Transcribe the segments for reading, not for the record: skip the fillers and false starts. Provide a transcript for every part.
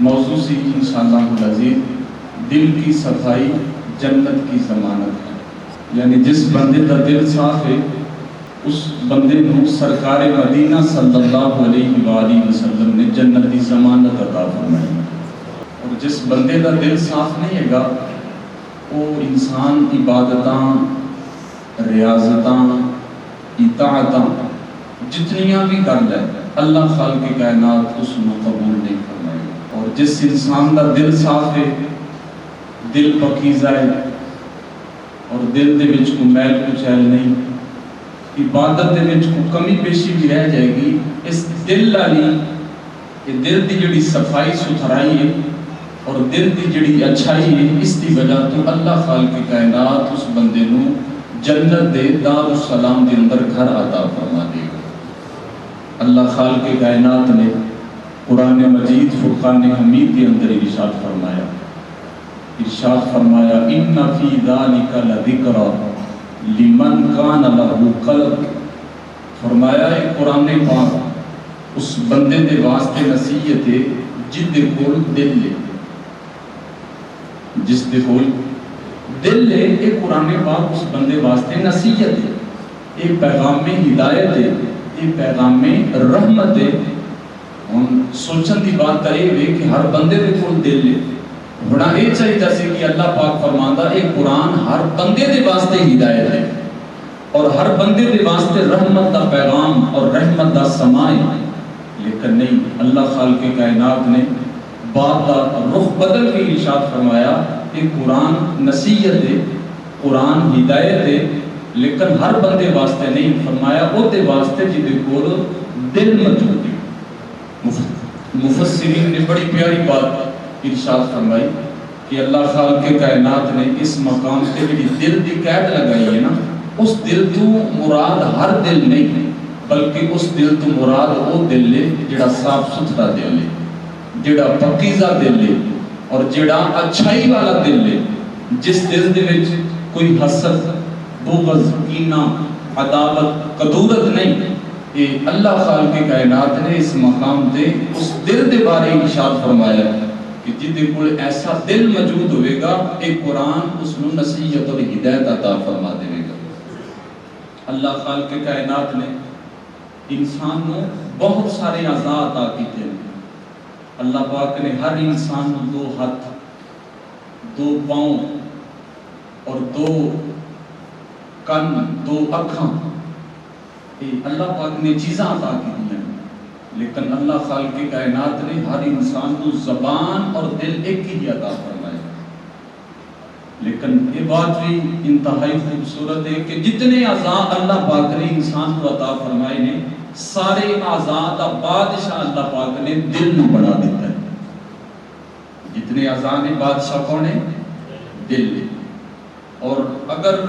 موضوع سی انشاءاللہ العزیز دل کی صفائی جنت کی ضمانت ہے. یعنی جس بندے کا دل صاف ہے اس بندے کو سرکار مدینہ صلی اللہ علیہ وآلہ وسلم نے جنت کی ضمانت عطا فرمائی. اور جس بندے کا دل صاف نہیں ہے گا وہ انسان عبادتاں ریاضتاں اطاعتاں جتنیاں بھی کر لے اللہ خالق کائنات اس کو قبول نہیں فرمائے. اور جس انسان کا دل صاف ہے دل پاکیزہ ہے اور دل دے وچ کوئی میل کچیل نہیں, عبادت دے وچ کوئی کمی پیشی بھی رہ جائے گی, اس دل والی یہ دل دی جڑی صفائی ستھرائی ہے اور دل دی جڑی اچھائی ہے اس دی وجہ تو اللہ خالق کائنات اس بندے نو جنت دے دار السلام دے اندر گھر عطا فرما دے گا. اللہ خالق کائنات نے قرآن مجید فرقان حمید کے اندر ارشاد فرمایا ان فی ذالک لذکری لمن کان لہ قلب. فرمایا ہے قرآن پاک اس بندے دے واسطے نصیحت ہے جس دے کول دل لے, جس دے کول دل لے. یہ قرآن پاک اس بندے واسطے نصیحت ہے, یہ پیغام ہدایت ہے, یہ پیغام رحمت ہے. ہم سوچن دی بات کرے ہوئے کہ ہر بندے دے کول دل لے بڑا یہ چاہیے جیسے کہ اللہ پاک فرماندا ہے قرآن ہر بندے دے واسطے ہدایت ہے اور ہر بندے دے واسطے رحمت دا پیغام اور رحمت دا سماع ہے. لیکن نہیں, اللہ خالق کائنات نے بات دا رخ بدل کے ارشاد فرمایا کہ قرآن نصیحت ہے, قرآن ہدایت ہے, لیکن ہر بندے واسطے نہیں. فرمایا او دے واسطے جی دے کول دل موجود ہے. مفسرین نے بڑی پیاری بات ارشاد فرمائی کہ اللہ خالق کائنات نے اس مقام سے جڑی دل دی قید لگائی ہے نا, اس دل تو مراد ہر دل نہیں بلکہ اس دل تو مراد وہ دل ہے جڑا صاف ستھرا دل ہے, جڑا پاکیزہ دل ہے اور جڑا اچھائی والا دل ہے, جس دل دے وچ کوئی حسد بغض کینہ عداوت کدورت نہیں. یہ اللہ خالق کائنات نے اس مقام تے اس دل دے بارے ارشاد فرمایا کہ جدے کول ایسا دل موجود ہوئے گا ایک قرآن اس نو نصیحت اور ہدایت عطا فرما دے گا. اللہ خالق کائنات نے انسان نو بہت سارے اعضاء عطا کیتے ہیں. اللہ پاک نے ہر انسان نو 2 ہاتھ 2 پاؤں اور 2 کن 2 اکھاں اللہ پاک نے چیزاں عطا کی ہیں. لیکن اللہ خالق کائنات نے ہر انسان کو زبان اور دل ایک ہی عطا فرمایا. لیکن یہ بات بھی انتہائی خوبصورت ہے کہ جتنے اعضاء اللہ پاک نے انسان کو عطا فرمائے نے سارے اعضاء کا بادشاہ اللہ پاک نے دل میں بنا دیتا ہے. جتنے اعضاء نے بادشاہ کون ہے؟ دل. اور اگر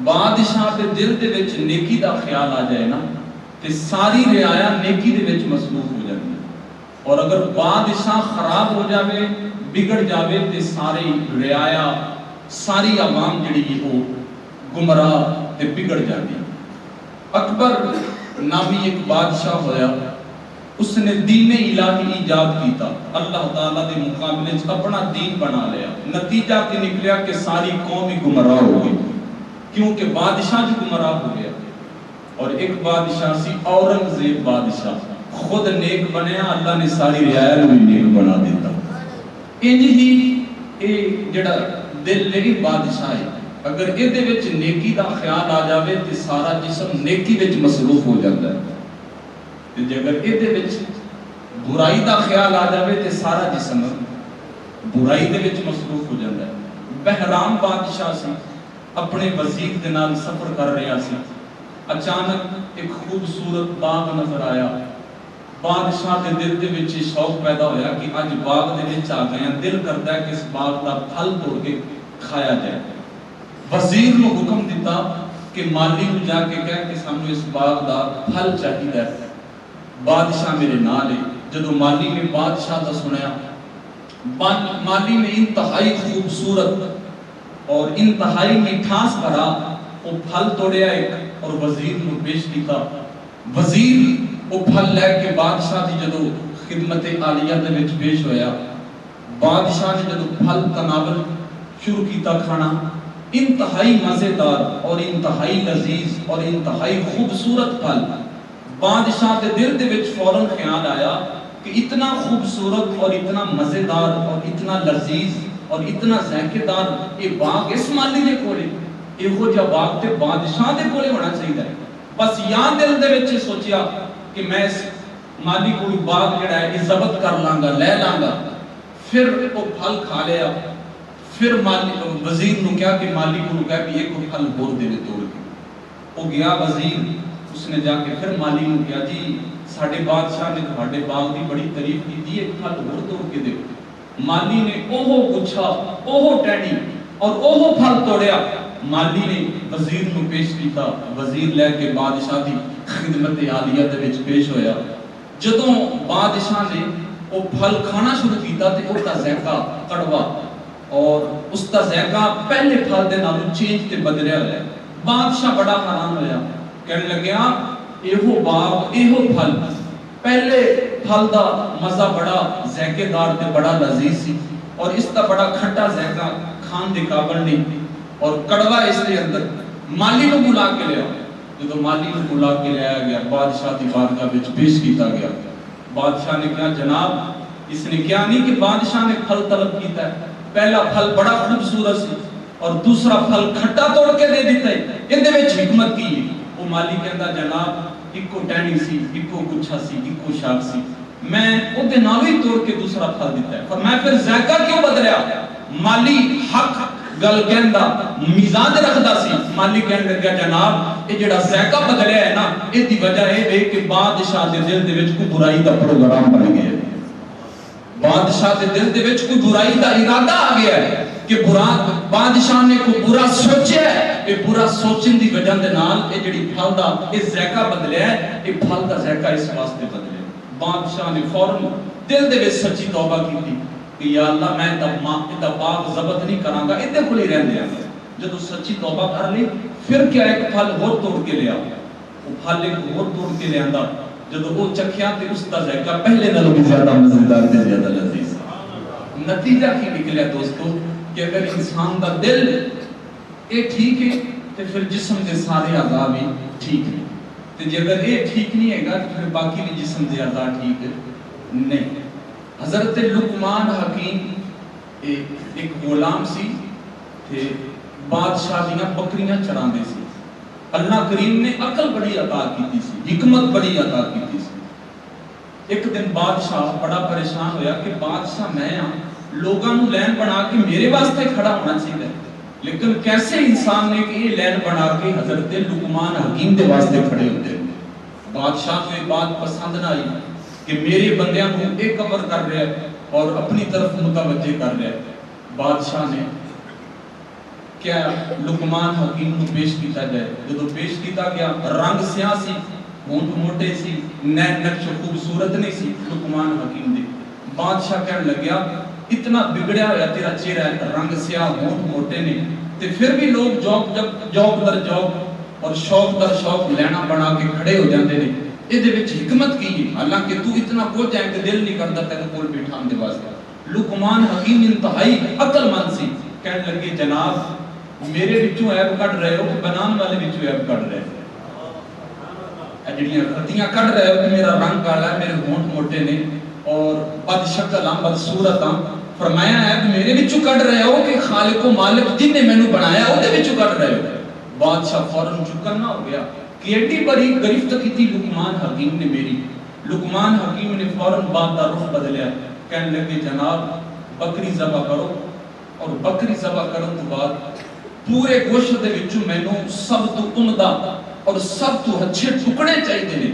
بادشاہ دے دل دے وچ نیکی دا خیال آ جائے نا تے ساری رعایا نیکی دے وچ مصروف ہو جاتی. اور اگر بادشاہ خراب ہو جاوے بگڑ جاوے تے ساری رعایا ساری عوام جڑی ہے وہ گمراہ تے بگڑ جاتی. اکبر نامی ایک بادشاہ ہویا, اس نے دین الہی ایجاد کیتا, اللہ تعالیٰ دے مقابلے اپنا دین بنا لیا. نتیجہ کہ نکلیا کہ ساری قوم ہی گمراہ ہو گئی کیونکہ بادشاہ جو گمراہ ہو گیا. اور ایک بادشاہ سی اورنگزیب بادشاہ, خود نیک بنیا اللہ نے ساری رعایا نو نیک بنا دیتا. انج ہی اے جڑا دل لگی بادشاہ ہے, اگر اے دے وچ نیکی دا خیال آ جاوے تے سارا جسم نیکی وچ مصروف ہو جاتا ہے. تے اگر اے دے وچ برائی دا خیال آ جاوے تے سارا جسم برائی دے وچ مصروف ہو جاتا ہے. بہرام بادشاہ سی, اپنے وزیر دے نال سفر کر رہا سی, اچانک ایک خوبصورت باغ نظر آیا. بادشاہ دے دل دے وچ شوق پیدا ہویا کہ اج باغ دے وچ آ گئے ہیں, دل کرتا ہے کہ اس باغ دا پھل توڑ کے کھایا جائے. وزیر نو حکم دیتا کہ مالی نو جا کے کہہ کہ سانو اس باغ دا پھل چاہیے. بادشاہ میرے نال ہے. جدو مالی نے بادشاہ دا سنیا, مالی نے انتہائی خوبصورت اور انتہائی مٹھاس بھرا وہ پھل توڑیا ایک اور وزیر نو پیش کیتا. وزیر وہ پھل لے کے بادشاہ دی جدو خدمت عالیہ دے وچ پیش ہویا, بادشاہ نے جب پھل تناول شروع کیتا کھانا، انتہائی مزیدار اور انتہائی لذیذ اور انتہائی خوبصورت پھل، بادشاہ کے دل دے وچ فوراً خیال آیا کہ اتنا خوبصورت اور اتنا مزیدار اور اتنا لذیذ اور اتنا ذائقے دار یہ باغ اس مالی دے کولے، یہو جا باغ تے بادشاہ دے کولے ہونا چاہیے۔ بس یہاں دل دے وچ سوچیا کہ میں اس مالی کوئی باغ جڑا ہے ضبط کر لاں گا، لے لاں گا۔ پھر وہ پھل کھا لیا، پھر مالی وزیر نو کہا کہ مالی کو کہا کہ ایک پھل ہور دے توڑ کے، وہ گیا وزیر، اس نے جا کے پھر مالی نو کہا جی ساڈے بادشاہ نے تہاڈے باغ دی بڑی تعریف کی، ایک پھل ہور توڑ کے دے۔ مالی نے اوہو گچھا، اوہو ٹہنی اور اوہو پھل توڑیا، مالی نے وزیر نو پیش کیتا، وزیر لے کے بادشاہ دی خدمت عالیہ دے وچ پیش ہویا۔ جدوں بادشاہ نے وہ پھل کھانا شروع کیتا تے اس دا ذائقہ کڑوا اور اس دا ذائقہ پہلے پھل دے نالوں چینج تے بدلیا ہوا۔ بادشاہ بڑا حیران ہویا، کہنے لگیا ایہو باغ ایہو پھل، پہلے پھل دا مزہ بڑا ذائقے دار تے بڑا لذیذ سی اور اس دا بڑا کھٹا ذائقہ کھان دے قابل نہیں اور کڑوا اس دے اندر۔ مالی نو بلا کے لیا، جدو مالی نو بلا کے لیا گیا بادشاہ دی بارگاہ وچ پیش کیتا گیا۔ بادشاہ نے کہا جناب، اس نے کیا نہیں کہ بادشاہ نے پھل طلب کیتا ہے، پہلا پھل بڑا خوبصورت سی اور دوسرا پھل کھٹا توڑ کے دے دیتا ہے، ان دے وچ حکمت کی ہے؟ وہ مالی کہندا جناب ایکو ٹہنی سی، ایکو گچھا سی، ایکو شاخ سی، میں او دے نالوں ہی توڑ کے دوسرا پھل دیتا ہے، فرمایا پھر ذائقہ کیوں بدلیا؟ مالی حق گل کہندا میزان رکھدا سی۔ مالی کہنے لگا جناب یہ جڑا ذائقہ بدلیا ہے نا، اس دی وجہ ہے کہ بادشاہ دے دل دے وچ کوئی برائی دا پروگرام بن گیا ہے، بادشاہ دے دل دے وچ کوئی برائی دا ارادہ آ گیا ہے کہ بادشاہ نے کوئی برا سوچیا ہے، یہ برا سوچن دی وجہ دے نال یہ جڑی پھل دا یہ ذائقہ بدلیا ہے، یہ پھل دا ذائقہ اس واسطے بدلیا۔ بادشاہ نے فوراً دل دے وچ سچی توبہ کی کہ یا اللہ میں دا باغ ضبط نہیں کراں گا، ادھے کول ہی رہن دیاں گا۔ جدو سچی توبہ کر لی پھر کیا ایک پھل ہور توڑ کے لیا، وہ پھل ایک ہور توڑ کے لے آندا، جدو وہ چکھیا تے اس دا ذائقہ پہلے نالوں بھی زیادہ مزیدار تے زیادہ لذیذ۔ نتیجہ کی نکلیا دوستو کہ اگر انسان دا دل اے ٹھیک ہے تے پھر جسم دے سارے اعضاء بھی ٹھیک ہیں، تے جے اگر اے ٹھیک نہیں ہے گا تو پھر باقی بھی جسم دے اعضاء ٹھیک نہیں۔ حضرت لقمان حکیم ایک غلام سی تے بادشاہ دیاں بکریاں چراندے سی، اللہ کریم نے عقل بڑی عطا کیتی سی، حکمت بڑی عطا کیتی سی۔ ایک دن بادشاہ بڑا پریشان ہویا کہ بادشاہ میں ہاں، لوگاں نو لین بنا کے میرے واسطے کھڑا ہونا چاہیے، لیکن کیسے انسان نے کہ یہ لین بنا کے حضرت لقمان حکیم دے واسطے کھڑے ہوتے ہیں؟ بادشاہ کو یہ بات پسند نہ آئی کہ میرے بندیاں کو ایک کور کر رہے ہیں اور اپنی طرف متوجہ کر رہے ہیں۔ بادشاہ نے کیا لقمان حکیم کو پیش کیتا جائے، جدو پیش کیتا گیا رنگ سیاہ سی، ہونٹ موٹے سی، نین نقش خوبصورت نہیں سی لقمان حکیم دے۔ بادشاہ کہنے لگیا اتنا بگڑیا ہوا تیرا چہرہ ہے، رنگ سیاہ، ہونٹ موٹے نے، تے پھر بھی لوگ جوک در جوک اور شوق در شوق لینا بنا کے کھڑے ہو جاندے نے، یہ دے وچ حکمت کی ہے؟ حالانکہ تو اتنا کچھ ہے کہ دل نہیں کرتا تیرے کول بیٹھان دے واسطے۔ لقمان حکیم انتہائی عقل مند سی، کہنے لگے جناب میرے وچوں عیب کڈ رہے ہو کہ بنان والے وچوں عیب کڈ رہے ہو؟ جڑیاں خطیاں کڈ رہے ہو کہ میرا رنگ کالا ہے، میرے ہونٹ موٹے نے اور بد شکل ہاں، بد صورت ہاں، فرمایا ہے کہ میرے وچوں کڈ رہے ہو کہ خالق و مالک جن نے مینوں بنایا او دے وچوں کڈ رہے ہو؟ بادشاہ فوراً چکن نہ ہو گیا کہ ایڈی بڑی گرفت کی تھی لقمان حکیم نے میری۔ لقمان حکیم نے فوراً بات کا رخ بدلیا، کہنے لگے جناب بکری ذبح کرو، اور بکری ذبح کرن تو بعد پورے گوشت دے وچوں مینوں سب تو عمدہ اور سب تو اچھے ٹکڑے چاہیے نے،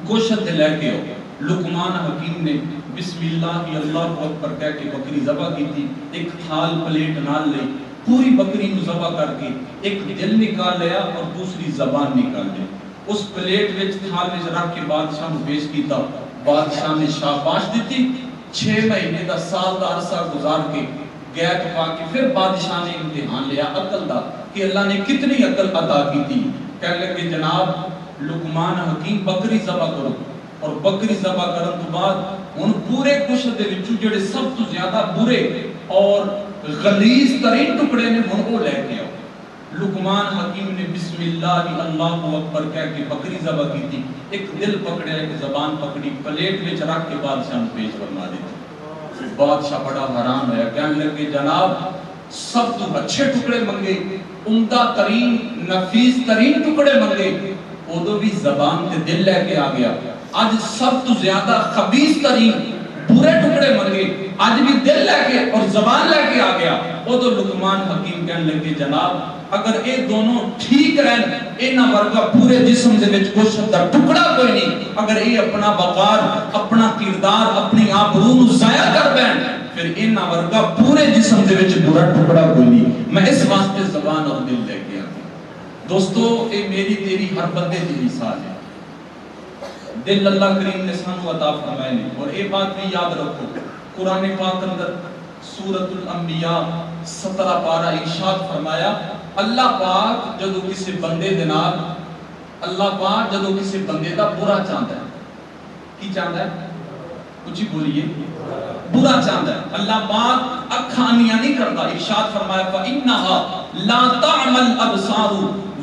گوشت دے لے کے آؤ۔ لقمان حکیم نے بسم اللہ اللہ اکبر کہہ کے بکری ذبح کی تھی، ایک تھال پلیٹ نال لئی، پوری بکری کو ذبح کر کے ایک دل نکال لیا اور دوسری زبان نکال لی، اس پلیٹ وچ تھال وچ رکھ کے بادشاہ کو پیش کیتا۔ بادشاہ نے شاباش دیتی، 6 مہینے دا سال دا عرصہ گزار کے گیپ پا کے پھر بادشاہ نے امتحان لیا عقل دا کہ اللہ نے کتنی عقل عطا کی تھی۔ کہنے لگے جناب لقمان حکیم بکری ذبح کرو، اور بکری ذبح کرن تو بعد ان پورے گوشت دے وچوں جڑے سب تو زیادہ برے اور غلیظ ترین ٹکڑے نے وہ لے کے آؤ. لقمان حکیم نے بسم اللہ اللہ اکبر کہہ کے بکری ذبح کی تھی. ایک دل پکڑیا، ایک زبان پکڑی، پلیٹ وچ رکھ کے بادشاہ نے پیش فرما دی. بادشاہ بڑا حیران ہوا، کہنے لگے جناب سب تو اچھے ٹکڑے منگے، عمدہ ترین نفیس ترین ٹکڑے منگے، ادو بھی زبان تے دل لے کے آ گیا. آج سب تو زیادہ خبیث ترین برے ٹکڑے منگے، آج بھی دل لے کے اور زبان لے کے آ گیا. ادو لقمان حکیم کہنے لگے جناب اگر اے دونوں ٹھیک رہن، انہاں ورگا پورے جسم دے وچ گوشت دا ٹکڑا کوئی نہیں. اگر اے اپنا وقار، اپنا کردار، اپنی آبرو نو ضائع کر بین، پھر انہاں ورگا پورے جسم دے وچ برا ٹکڑا کوئی نہیں. میں اس واسطے زبان اور دل لے کے آ گیا. دوستو اے میری تیری ہر بندے دی مثال ہے. دل اللہ کریم نے سانو عطا فرمائے نے. اور اے بات بھی یاد رکھو، قرآن پاک اندر سورۃ الانبیاء 17 پارہ ارشاد فرمایا اللہ پاک جدو کسی بندے دے نال، اللہ پاک جدو کسی بندے دا برا چاہتا ہے، کی چاہتا ہے؟ کچھ ہی بولیے، برا چاہتا ہے. اللہ پاک اکھانیاں نہیں کرتا. ارشاد فرمایا فَإِنَّهَا لَا تَعْمَلْ أَبْصَارُ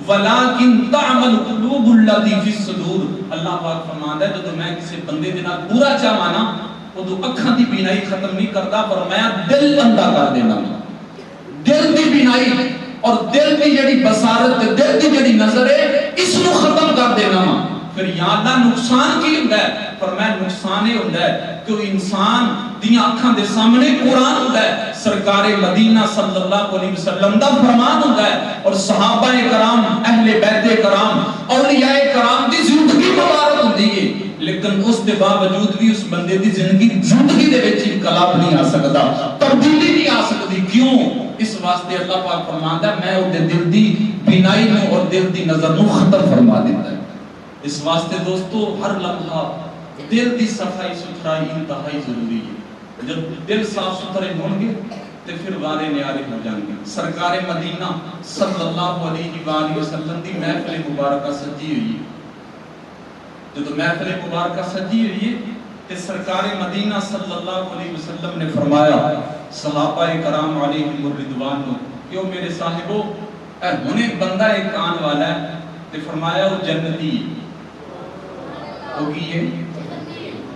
وَلَكِنْ تَعْمَلُ قُلُوبُ الَّتِي فِي الصُّدُورِ. اللہ پاک فرماتا ہے جدو میں کسی بندے دے نال برا چاہوانا ادو اکھاں دی بینائی ختم نہیں کرتا، فرمایا دل اندھا کر دینا. دل دی بینائی اور دل دی جڑی بصارت، دل دی جڑی نظر ہے، اس نو ختم کر دینا. پھر یا اللہ نقصان کی ہوندا ہے؟ فرمایا نقصان یہ ہوندا ہے کہ انسان دیاں اکھاں دے سامنے قرآن ہوندا ہے، سرکار مدینہ صلی اللہ علیہ وسلم دا فرمان ہوندا ہے، اور صحابہ کرام، اہل بیت کرام، اولیاء کرام دی زندگی مبارک ہوندی ہے. لیکن اس دے باوجود بھی اس بندے دی زندگی دے وچ انقلاب نہیں آ سکدا، تبدیلی نہیں آ سکتی. کیوں؟ اس واسطے اللہ پاک فرماندا ہے میں او دل دی بینائی نو اور دل دی نظر نو ختم فرما دیتا ہے. اس واسطے دوستو ہر لمحہ دل دی صفائی ستھرائی انتہائی ضروری ہے. جب دل صاف ستھرے ہوں گے تو پھر وارے نیارے ہو جائیں گے. سرکار مدینہ صلی اللہ علیہ وآلہ وسلم دی محفل مبارکہ سجی ہوئی ہے. جب محفل مبارکہ سجی ہوئی ہے تو سرکار مدینہ صلی اللہ علیہ وسلم نے فرمایا صحابہ کرام علیہم الرضوان کو کہ او میرے صاحبو اے ہونے بندہ ایک آن والا ہے، تو فرمایا وہ جنتی ہوگی ہے.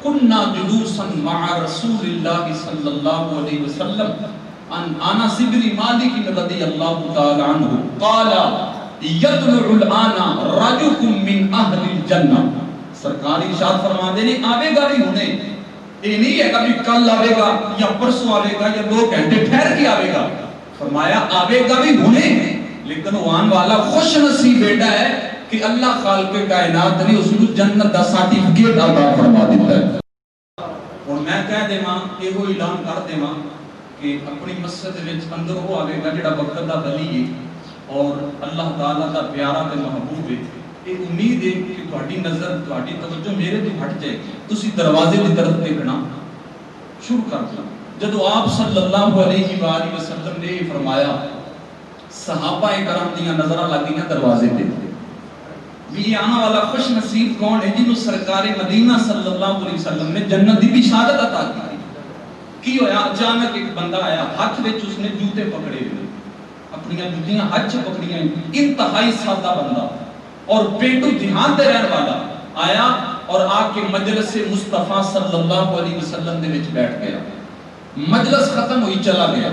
کننا جلوسا مع رسول اللہ صلی اللہ علیہ وسلم ان انس بن مالک رضی اللہ تعالی عنہ قال یطلع الان رجل من اہل الجنہ. سرکار ارشاد فرما دے نہیں آوے گا بھی ہونے، یہ نہیں ہے کبھی کل آوے گا یا پرسوں آوے گا یا 2 گھنٹے ٹھہر کے آوے گا. فرمایا آوے گا بھی ہونے، لیکن وہ آن والا خوش نصیب بیٹا ہے کہ اللہ خالق کائنات نے اس کو جنت دا سرٹیفکیٹ عطا فرما دیتا ہے. اور میں کہہ دیواں یہ وہ اعلان کر دیواں کہ اپنی مسجد وچ اندر وہ آوے گا جڑا وقت دا ولی ہے اور اللہ تعالیٰ دا پیارا تے محبوب ہے. یہ امید ہے کہ تہاڈی نظر، تہاڈی توجہ میرے تو ہٹ جائے، تسی دروازے دی طرف دیکھنا شروع کر دو. جدو آپ صلی اللہ علیہ وآلہ وسلم نے فرمایا صحابہ کرام دیاں نظراں لگیاں دروازے تے بھی یہ آنا والا خوش نصیب کون ہے جنہوں سرکار مدینہ صلی اللہ علیہ وسلم نے جنت دی بشارت عطا کی. کی ہویا اچانک ایک بندہ آیا، ہاتھ وچ اس نے جوتے پکڑے ہوئے، اپنی جوتیاں ہاتھ پکڑیاں، انتہائی سادہ بندہ اور پیٹو دیہات دے رہن والا آیا اور آ کے مجلس مصطفیٰ صلی اللہ علیہ وسلم دے وچ بیٹھ گیا. مجلس ختم ہوئی چلا گیا،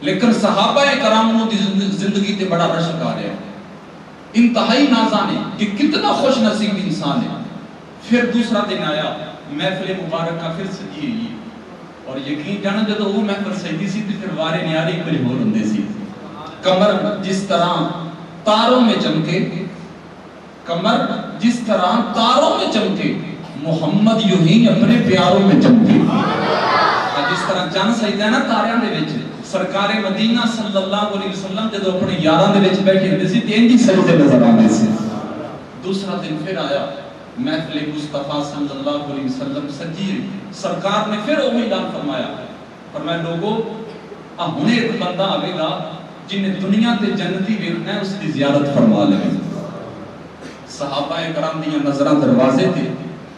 لیکن صحابہ کرام دی زندگی تے بڑا رشک آ رہا ہے، انتہائی نازانے کہ کتنا خوش نصیب انسان ہے. پھر دوسرا دن آیا، محفل مبارکہ پھر سجی ہوئی اور یقین جانا جب وہ محفل سجی سی تو پھر وارے نیارے کچھ ہو رہے سی. کمر جس طرح تاروں میں چمکے، کمر جس طرح تاروں میں چمکے، محمد یوں ہی اپنے پیاروں میں چمکے. جس طرح جان سجدہ ہے نا تاریاں دے وچ، سرکار مدینہ صلی اللہ علیہ وسلم جب اپنے یاراں دے وچ بیٹھے ہوندے سی تے انج سجدے نظر آندے سی. دوسرا دن پھر آیا، محفل مصطفیٰ صلی اللہ علیہ وسلم سجی، سرکار نے پھر وہی اعلان فرمایا لوگوں ہن ایک بندہ آئے گا جن نے دنیا تے جنتی ویکھنا ہے، اس کی زیارت فرما لے. صحابہ کرام دیاں نظراں دروازے تے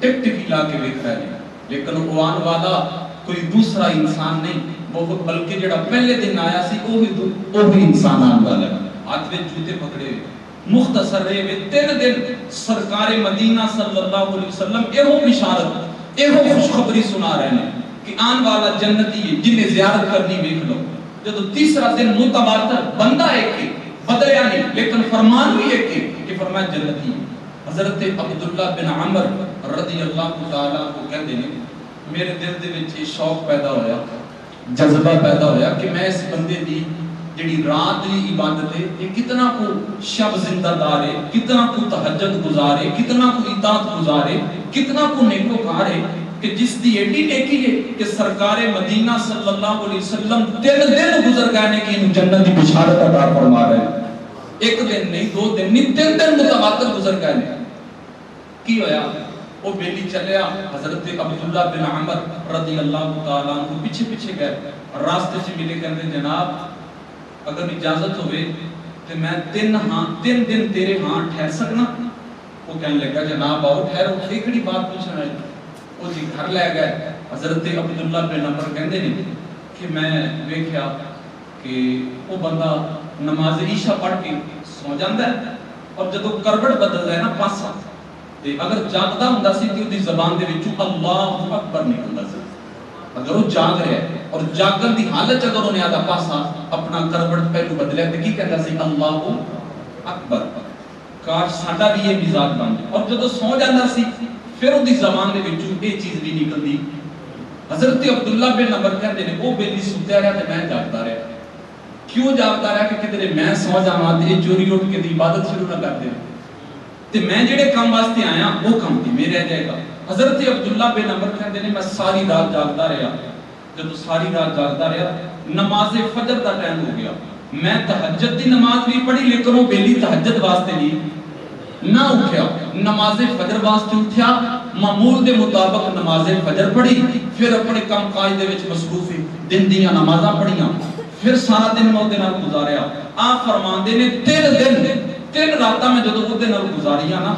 ٹک ٹکی لا کے دیکھ رہے ہیں، لیکن وہ آن والا کوئی دوسرا انسان نہیں، وہ بلکہ جڑا پہلے دن آیا سی وہی انسان آن والا ہے، ہاتھ میں جوتے پکڑے ہوئے، مختصر رہے ہوئے 3 دن سرکار مدینہ صلی اللہ علیہ وسلم ایہو بشارت ایہو خوشخبری سنا رہے ہیں کہ آن والا جنتی ہے جنہیں زیارت کرنی دیکھ لو۔ جب تیسرا دن متواتر بندہ ایک ہی بدلیا نہیں لیکن فرمان بھی ایک ہی کہ فرمایا جنتی ہے۔ حضرت عبداللہ بن عمر رضی اللہ تعالیٰ کو کہہ دینے میرے دل دے وچ یہ شوق پیدا ہویا، جذبہ پیدا ہویا کہ میں اس بندے دی جڑی رات دی عبادت ہے یہ کتنا کو شب زندہ دارے، کتنا کو تہجد گزارے، کتنا کو اطاعت گزارے، کتنا کو نیکوکار ہے کہ جس دی ایڈی نیکی ہے کہ سرکار مدینہ صلی اللہ علیہ وسلم 3 دن گزر گئے نے کہ انہوں جنت کی بشارت عطا فرما رہے ہیں، 1 دن نہیں 2 دن نہیں 3 دن متواتر گزر گئے نے۔ کی ہویا وہ بیلی چلیا، حضرت عبداللہ بن عمر رضی اللہ تعالیٰ عنہ پیچھے پیچھے گئے، راستے سے ملے کہنے جناب اگر اجازت ہوئے تو میں 3 دن تیرے ہاں ٹھہر سکنا؟ وہ کہنے لگا جناب آؤ ٹھہرو، ایکڑی بات پوچھنا ہے۔ وہ جی گھر لے گئے، حضرت عبداللہ بن عمر کہندے نے کہ میں دیکھیا کہ وہ بندہ نماز عشاء پڑھ کے سو جاندا ہے اور جدوں کروٹ بدلدا ہے نا پاسا تے اگر جاگدا ہوندا سی تے اودی زبان دے وچوں اللہ اکبر نکلدا سی۔ اگر وہ جاگ رہا ہے اور جاگن دی حالت اگر انہیں آدھا پاسا اپنا کروٹ پہلو بدلے تو کی کہتا سی اللہ اکبر، کاش ساڈا بھی یہ مزاج بن جائے۔ اور جدوں سو جاندا سی پھر اودی زبان دے وچوں یہ چیز بھی نکلدی۔ حضرت عبداللہ بن عمر کہندے نے وہ بیلی سوتیا رہا تے میں جاگدا رہا۔ کیوں جاگدا رہا کہ کدے میں سو جاواں تے چوری اٹھ کے دی عبادت شروع نہ کر دے تے میں جڑے کام واسطے آیا وہ کام تے میرے رہ جائے گا۔ حضرت عبداللہ بن عمر کہندے نے میں ساری رات جاگدا رہا، جب ساری رات جاگدا رہا نماز فجر دا ٹائم ہو گیا، میں تہجد دی نماز بھی پڑھی لیکن وہ بیلی تہجد واسطے نہیں نہ اٹھیا، نماز فجر واسطے اٹھیا، معمول دے مطابق نماز فجر پڑھی، پھر اپنے کام کاج دے وچ مصروف دن دیاں نمازاں پڑھیاں، پھر سارا دن میں اودے نال گزاریا۔ آپ فرماندے نے 3 راتاں میں جدوں اودے نال گزاریاں نا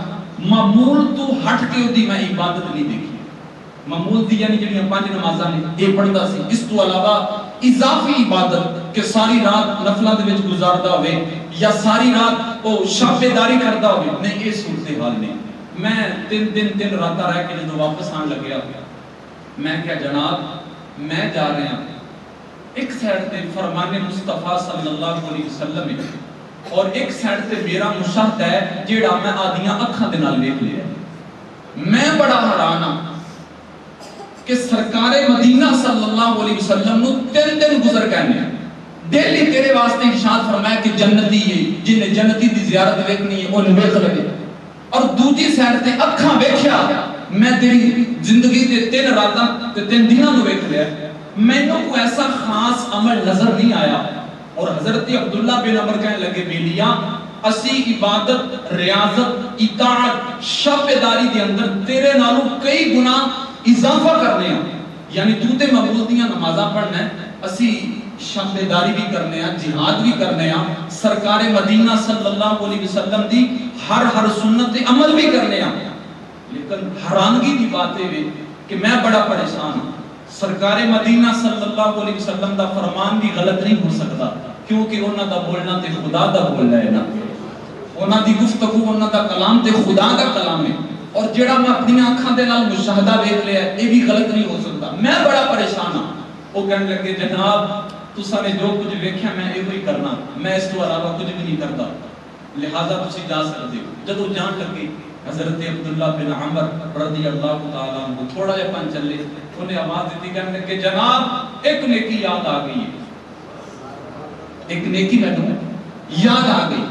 معمول تو ہٹ کے اودی میں عبادت نہیں دیکھی۔ معمول دی یعنی جڑیاں 5 نمازاں نے یہ پڑھدا سی، اس تو علاوہ اضافی عبادت کہ ساری رات نفلاں دے وچ گزاردا ہوئے یا ساری رات او شابیداری کردا ہوئے نہیں، یہ صورتحال نہیں۔ میں 3 راتاں رہ کے جدوں واپس آن لگیا میں کہا جناب میں جا رہا ہوں ایک سائڈ تے فرمان مصطفیٰ صلی اللہ علیہ وسلم ہے اور ایک سائڈ تے میرا مشاہدہ ہے جیڑا میں آدیاں اکھاں دے نال ویکھ لیا۔ میں بڑا حیران ہاں کہ سرکار مدینہ صلی اللہ علیہ وسلم نو 3 دن گزر گئے نے، ڈیلی تیرے واسطے ارشاد فرمایا کہ جنتی ہے جنہیں جنتی دی زیارت ویکھنی ہے اون ویکھ لے، اور دوجی سائڈ تے اکھاں ویکھیا میں تیری زندگی دے 3 راتاں تے 3 دناں نو ویکھ لیا، مینوں کوئی ایسا خاص عمل نظر نہیں آیا۔ اور حضرت عبداللہ بن عمر کہنے لگے بیلیاں اسی عبادت ریاضت اطاعت شابیداری دے اندر تیرے نالوں کئی گنا اضافہ کرنے ہیں، یعنی تو تے معمول دیاں نمازاں پڑھنا ہے، اسی شابیداری بھی کرنے ہیں، جہاد بھی کرنے ہیں، سرکار مدینہ صلی اللہ علیہ وسلم دی ہر سنت عمل بھی کرنے ہیں۔ لیکن حیرانگی دی بات ہے کہ میں بڑا پریشان ہوں، سرکار مدینہ صلی اللہ علیہ وسلم دا فرمان بھی غلط نہیں ہو سکتا کیونکہ انہاں دا بولنا تے خدا دا بولنا ہے نا، انہاں دی گفتگو انہاں دا کلام تے خدا دا کلام ہے، اور جڑا میں اپنی آنکھاں دے نال مشاہدہ دیکھ لیا یہ بھی غلط نہیں ہو سکتا۔ میں بڑا پریشان ہوں۔ وہ کہنے لگے جناب تساں نے جو کچھ ویکھیا میں یہ ہی کرنا، میں اس تو علاوہ کچھ بھی نہیں کرتا، لہذا تسی جا سکتے ہو۔ جدوں جان لگی حضرت عبداللہ بن عمر رضی اللہ تعالیٰ عنہ تھوڑا جہا پن چلے، انہیں آواز دیتی کہنے کہ جناب ایک نیکی یاد آ گئی ہے، ایک نیکی میں یاد آ گئی،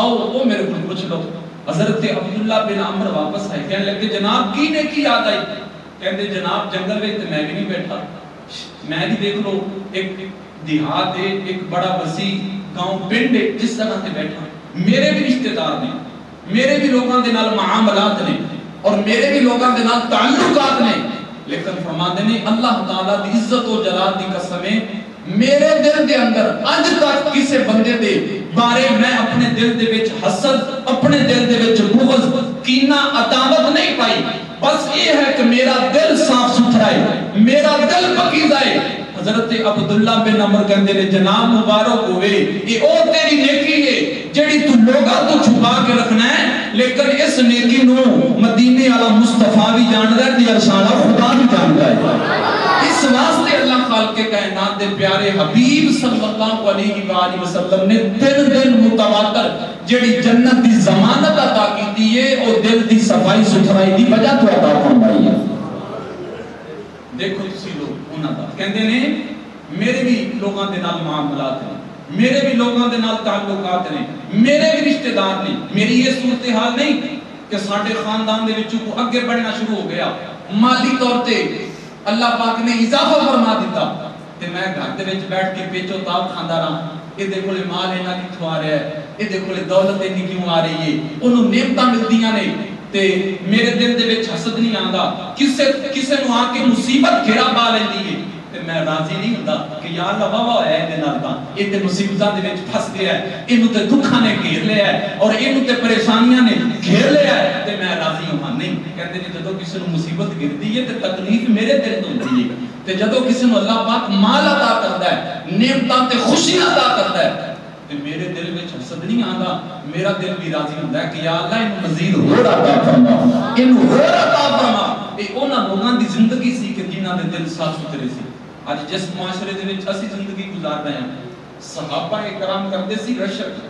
آؤ وہ میرے کو پوچھ لو۔ حضرت عبداللہ بن عمر واپس آئے، کہنے لگے جناب کی نیکی یاد آئی؟ کہتے جناب جنگل میں تو میں بھی نہیں بیٹھا، میں بھی دیکھ لو ایک دیہات ہے، ایک بڑا وسیع گاؤں پنڈ ہے، جس طرح سے بیٹھا میرے بھی رشتہ دار نے، میرے بھی لوگاں دے نال معاملات نے اور میرے بھی لوگاں دے نال تعلقات نے، لیکن فرماندے نے اللہ تعالیٰ دی عزت و جلال دی قسمیں میرے دل دے اندر اج تک کسے بندے دے بارے میں اپنے دل دے وچ حسد، اپنے دل دے وچ بغض، کینہ، عداوت نہیں پائی، بس یہ ہے کہ میرا دل صاف ستھرا ہے، میرا دل پاکیزہ ہے۔ حضرت عبداللہ بن عمر کہندے نے جناب مبارک ہوئے یہ او تیری نیکی ہے جڑی تو لوگاں تو چھپا کے رکھنا ہے، لیکن اس نیکی نو مدینے والا مصطفیٰ بھی جاندا ہے تے ارشاد خدا بھی جاندا ہے۔ اس واسطے اللہ خالق کائنات دے پیارے حبیب صلی اللہ علیہ وآلہ وسلم نے دن دن متواتر جڑی جنت دی ضمانت عطا کیتی ہے او دل دی صفائی ستھرائی دی وجہ تو عطا فرمائی ہے۔ دیکھو تسی لوگ انہاں دا کہندے نے میرے بھی لوگاں دے نال معاملات ہیں، میرے بھی لوگاں دے نال تعلقات نے، میرے بھی رشتہ دار نے، میری یہ صورتحال نہیں کہ ساڈے خاندان دے وچوں کو اگے بڑھنا شروع ہو گیا، مالی طور تے اللہ پاک نے اضافہ فرما دیتا تے میں گھر دے وچ بیٹھ کے پیچو تاب کھاندا رہا، اے دے کولے مال اینا کتھوں آ رہا ہے، اے دے کولے دولت اینی کیوں آ رہی ہے، انہوں نعمتاں ملدیاں نے تے میرے دل دے وچ حسد نہیں آندا، کسے نو آ کے مصیبت گھیرا پا لیندی ہے تے میں راضی نہیں ہوندا کہ یا اللہ واہ ہے اے دے نال تاں اے تے مصیبتاں دے وچ پھس گیا ہے، اینو تے دکھاں نے گھیر لیا ہے اور اینو تے پریشانیاں نے گھیر لیا ہے تے میں راضی ہوں نہیں۔ کہندے نے جدوں کسے نو مصیبت گھردی ہے تے تکلیف میرے دل تو ہوندی ہے تے جدوں کسے نو اللہ پاک مال عطا کردا ہے، نعمتاں تے خوشیاں عطا کردا ہے تے میرے دل وچ حسد نہیں آندا، میرا دل بھی راضی ہوندا ہے کہ یا اللہ اینو مزید ہور عطا فرما، اینو ہور عطا فرما۔ اے انہاں لوگاں دی زندگی سی کہ جنہاں دے دل صاف ستھرے سی۔ آج جس معاشرے دے وچ اسی زندگی گزار رہے ہیں، صحابہ کرام کردے سی رشک،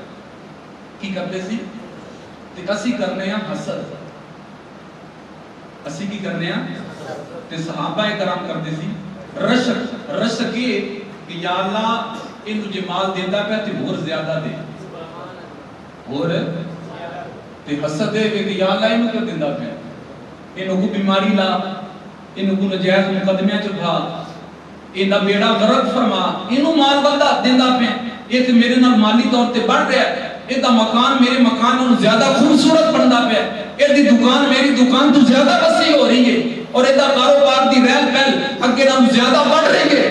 کی کردے سی تے اسی کرنے ہیں حسد، اسی کی کرنے ہیں تے صحابہ کرام کردے سی رشک۔ رشک یہ کہ یا اللہ اینو جے مال دیندا پیا تے ہور زیادہ دے، ہور تے حسد ہے کہ یا اللہ اینو کیوں دیندا پیا، اینو کو بیماری لا، اینو کو نجائز مقدمیاں چ ڈھا، ایندا بیڑا غرق فرما، اینو مال بندہ دیندا پیا، یہ تے میرے نال مالی طور تے بڑھ رہا ہے، ایندا مکان میرے مکان نوں زیادہ خوبصورت بندا پیا، ایدی دکان میری دکان تو زیادہ وسیع ہو رہی ہے اور ایندا کاروبار دی رہل پہل اگے نال زیادہ بڑھ رہی ہے۔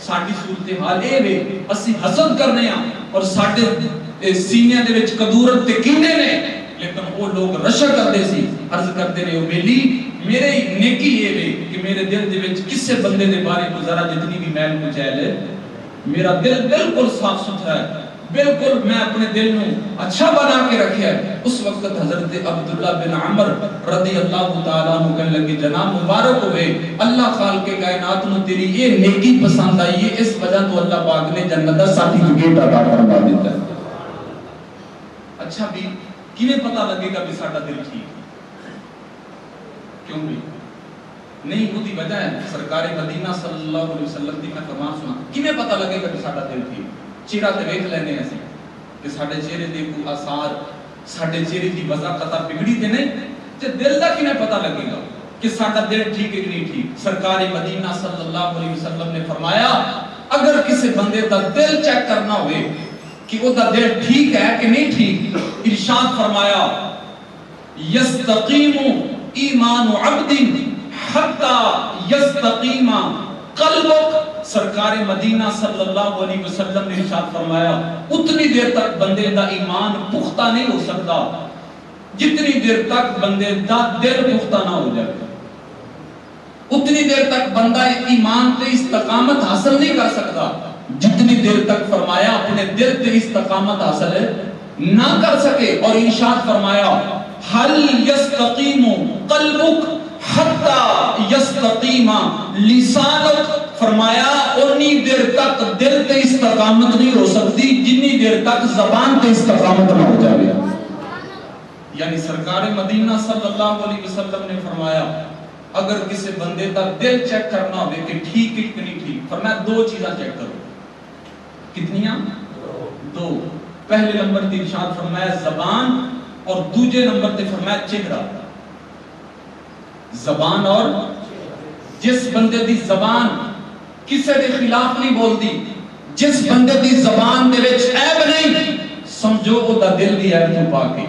ساڈی صورتحال اے وے اسی حسد کرنے ہاں اور ساڈے سینے دے وچ کدورت تے کینے نے، لیکن وہ لوگ رشک کردے سی، عرض کرتے نے او میلی میرے نیکی یہ وے کہ میرے دل دے وچ کسے بندے دے بارے کو ذرا جتنی بھی میل مچیل ہے، میرا دل بالکل صاف ستھرا ہے، بالکل میں اپنے دل نو اچھا بنا کے رکھیا ہے۔ اس وقت حضرت عبداللہ بن عمر رضی اللہ تعالیٰ عنہ کہنے لگے جناب مبارک ہوئے، اللہ خالق کائنات نو تیری یہ نیکی پسند آئی ہے، اس وجہ تو اللہ پاک نے جنت دا سرٹیفکیٹ عطا فرما دیتا ہے۔ اچھا بھی کیویں پتہ لگے گا بھی ساڈا دل ٹھیک ہے؟ کیوں بھی نہیں، وہ دی وجہ ہے سرکار مدینہ صلی اللہ علیہ وسلم دی میں فرمان سنا، کیویں پتہ لگے گا کہ ساڈا دل ٹھیک ہے؟ چہرہ تے ویکھ لینے اسی کہ ساڈے چہرے دے کوئی آثار، ساڈے چہرے دی وضاحت بگڑی تے نہیں، تے دل دا کیویں پتہ لگے گا کہ ساڈا دل ٹھیک ہے کہ نہیں ٹھیک؟ سرکار مدینہ صلی اللہ علیہ وسلم نے فرمایا اگر کسی بندے دا دل چیک کرنا ہوئے کہ وہ دا دل ٹھیک ہے کہ نہیں ٹھیک، ارشاد فرمایا یستقیم ایمان عبد حتی یستقیم قلبک، سرکار مدینہ صلی اللہ علیہ وسلم نے ارشاد فرمایا اتنی دیر تک بندے دا ایمان پختہ نہیں ہو سکتا جتنی دیر تک بندے دا دل پختہ نہ ہو جائے، اتنی دیر تک بندہ ایمان تے استقامت حاصل نہیں کر سکتا جتنی دیر تک فرمایا اپنے دل تے استقامت حاصل نہ کر سکے۔ اور ارشاد فرمایا حل یستقیم قلبک حتی یستقیم لسانک، فرمایا اتنی دیر تک دل تے استقامت نہیں ہو سکتی جتنی دیر تک زبان تے استقامت نہ ہو جائے۔ یعنی سرکار مدینہ صلی اللہ علیہ وسلم نے فرمایا اگر کسی بندے کا دل چیک کرنا ہوئے کہ ٹھیک ہے کہ نہیں ٹھیک، فرمایا دو چیزاں چیک کرو، کتنیاں؟ دو۔ پہلے نمبر تے ارشاد فرمایا زبان اور دوسرے نمبر تے فرمایا چہرہ۔ زبان اور جس بندے دی زبان کسے دے خلاف نہیں بولدی، جس بندے دی زبان دے وچ عیب نہیں، سمجھو او دا دل بھی عیب تو پاک ہے۔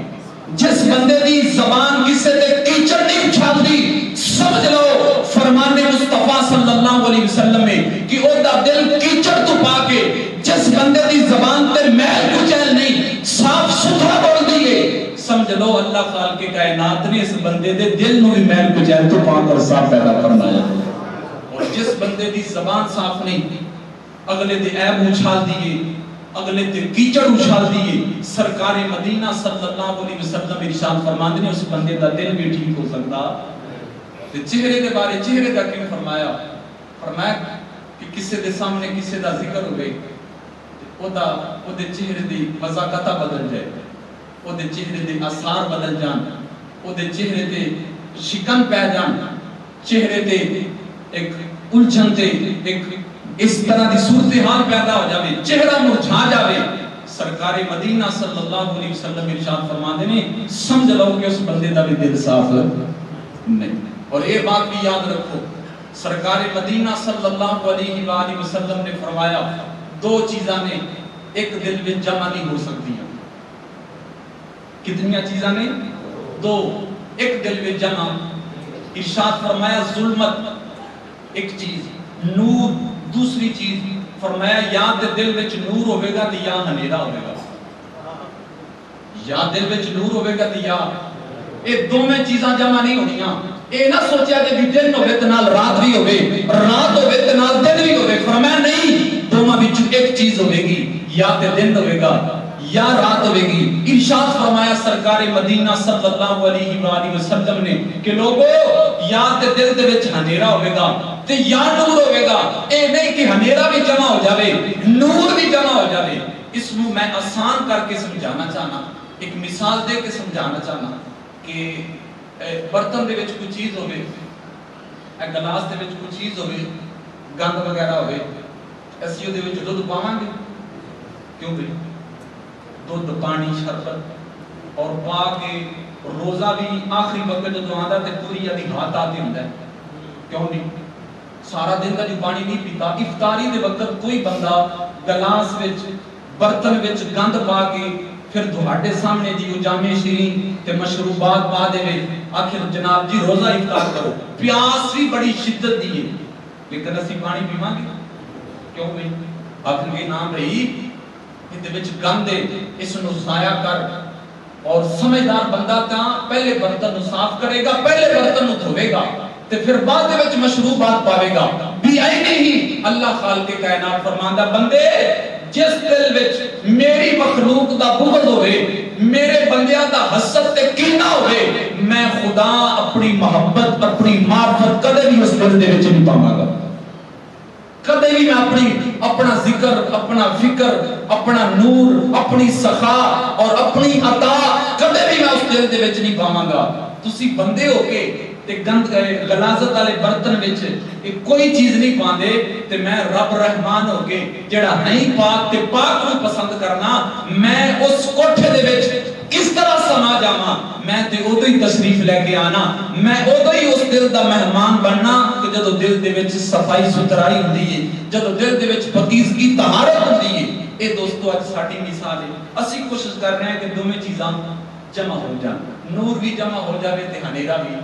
جس بندے دی زبان کسے دے کیچڑ نہیں اچھالدی، سمجھ لو فرمان مصطفیٰ صلی اللہ علیہ وسلم میں کہ او دا دل کیچڑ تو پاک ہے۔ جس بندے دی زبان تے میل کچیل نہیں، صاف ستھرا بول دیئے، سمجھ لو اللہ خالق کائنات نے اس بندے دے دل نو بھی محل کچیل تو پاک اور صاف پیدا فرمایا. اور جس بندے دی زبان صاف نہیں, اگلے دے عیب اچھال دیئے, اگلے تے کیچڑ اچھال دیئے, سرکار مدینہ صلی اللہ علیہ وسلم ارشاد فرماندے نے اس بندے دا دل بھی ٹھیک ہو سکتا. تے چہرے دے بارے چہرے دا کیوں فرمایا؟ فرمایا کہ کسے دے سامنے کسے دا ذکر ہوئے او دے چہرے دی مذاقتہ بدل جائے, او دے چہرے دے آثار بدل جان, او دے چہرے تے شکن پہ جان, چہرے تے ایک الجھن تے ایک اس طرح دی صورتحال پیدا ہو جاوے, چہرہ مرجھا جاوے. سرکار مدینہ صلی اللہ علیہ وسلم ارشاد فرماندے نے سمجھ لو کہ اس بندے دا بھی دل صاف نہیں. اور یہ بات بھی یاد رکھو, سرکار مدینہ صلی اللہ علیہ وآلہ وسلم نے فرمایا دو چیزاں نے ایک دل میں جمع نہیں ہو سکتی. کتنی چیزاں نے؟ دو, ایک دل میں جمع. ارشاد فرمایا ظلمت ایک چیز, نور دوسری چیز. فرمایا یا دل وچ نور ہوئے گا تو یا ہنیرا ہوئے گا, یا دل وچ نور ہوئے گا تو یا, یہ دو میں چیزاں جمع نہیں ہونیاں. اے نہ سوچیا کہ بھی دن ہوئے تو نال رات بھی ہوئے, رات ہوئے تو نال دن بھی ہوئے. فرمایا نہیں, دونوں وچ ایک چیز ہوئے گی, یا تے دن ہوئے گا یا رات ہوئے گی. ارشاد فرمایا سرکار مدینہ صلی اللہ علیہ وآلہ وسلم نے کہ لوگو یا تے دل دے وچ ہنیرا ہوئے گا تے یا نور ہوئے گا. اے نہیں کہ ہنیرا بھی جمع ہو جاوے نور بھی جمع ہو جاوے. اس میں میں آسان کر کے سمجھانا چاہنا, ایک مثال دے کے سمجھانا چاہنا کہ برتن دے وچ کوئی چیز ہوئے, ایک گلاس دے وچ کوئی چیز ہوئے, گند وغیرہ ہوئے, اسی دے وچ دودھ پاواں گے, کیوں بھی دودھ پانی شربت اور پا کے روزہ بھی آخری وقت جو آندا تے پوری ادھی ہاتھ آتی ہوندا ہے, کیوں نہیں؟ سارا دن کا جو پانی نہیں پیتا. افطاری دے وقت کوئی بندہ گلاس وچ برتن وچ گند پا کے پھر تہاڈے سامنے جی جامع شیرین تے مشروبات پا دے آخر جناب جی روزہ افطار کرو, پیاس بھی بڑی شدت دی ہے لیکن اسی پانی پیواں گے, کیوں بھئی؟ آخر یہ نام رہی دے وچ گند ہے, اس نو ضائع کر. اور سمجھدار بندہ تاں پہلے برتن نو صاف کرے گا, پہلے برتن نو دھوے گا تے پھر بعد دے وچ مشروبات پاوے گا. بھی آئی نہیں اللہ خالق کائنات فرماندا بندے جس دل وچ میری مخلوق دا بغض ہوئے, میرے بندیاں دا حسد تے کینہ ہوئے, میں خدا اپنی محبت اپنی معرفت کدے بھی اس دل دے وچ نہیں پاواں گا. کدے بھی میں اپنا ذکر, اپنا فکر, اپنا نور, اپنی سخا اور اپنی عطا کدے بھی میں اس دل دے وچ نہیں پاواں گا. تسی بندے ہو کے تے گند غلاظت والے برتن وچ کوئی چیز نہیں پاندے تے میں رب رحمان ہو کے جڑا نہیں پاک تے پاک نو پسند کرنا, میں اس کوٹھے دے وچ کس طرح سما جاواں؟ میں تے اودوں ہی تشریف لے کے آنا, میں اودوں ہی اس دل دا مہمان بننا کہ جدو دل دے وچ صفائی ستھرائی ہوندی ہے, جدو دل دے وچ پاکیزگی طہارت ہوندی ہے. اے دوستو اج ساڈی مثال ہے. اسی کوشش کر رہے ہیں کہ دونوں چیزاں جمع ہو جان, نور بھی جمع ہو جاوے تے ہنیرا بھی